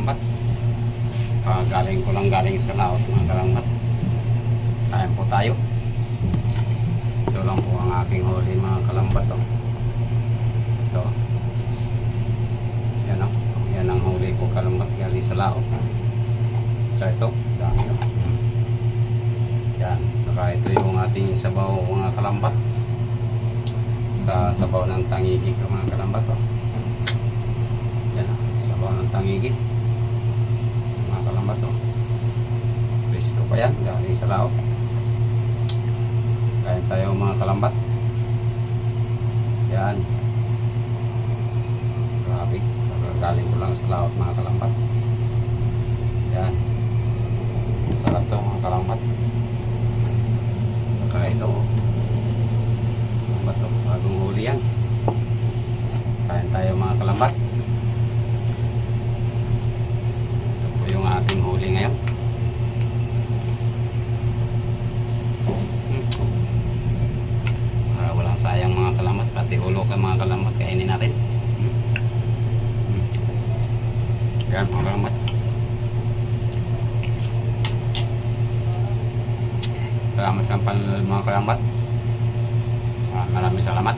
kalambat. Galing ko lang galing sa laot mga kalambat. Kain po tayo. Ito lang po ang aking huli mga kalambat. Oh. Ito. Yan o. Yan ang huli ko kalambat galing sa laot. So ito. Dami o. Yan. Saka ito yung ating sabaw mga kalambat. Sa sabaw ng tangigi mga kalambat. Oh. Yan o. Sabaw ng tangigi. Mga kalambat o. Risko pa yan. Galing sa laot. Kain tayo mga kalambat. Yan. Grabe. Galing ko lang sa laot mga kalambat. Yan. Sarap to mga kalambat. Saka ito. Kalambat to. Bagong huli yan. Kain tayo mga kalambat. Ito po yung ating huli ngayon. Walang sayang mga kalambat. Pati ulo ka mga kalambat. Kainin natin. Yan mga kalambat. Salamat sa panonood mga kalambat. Maraming salamat.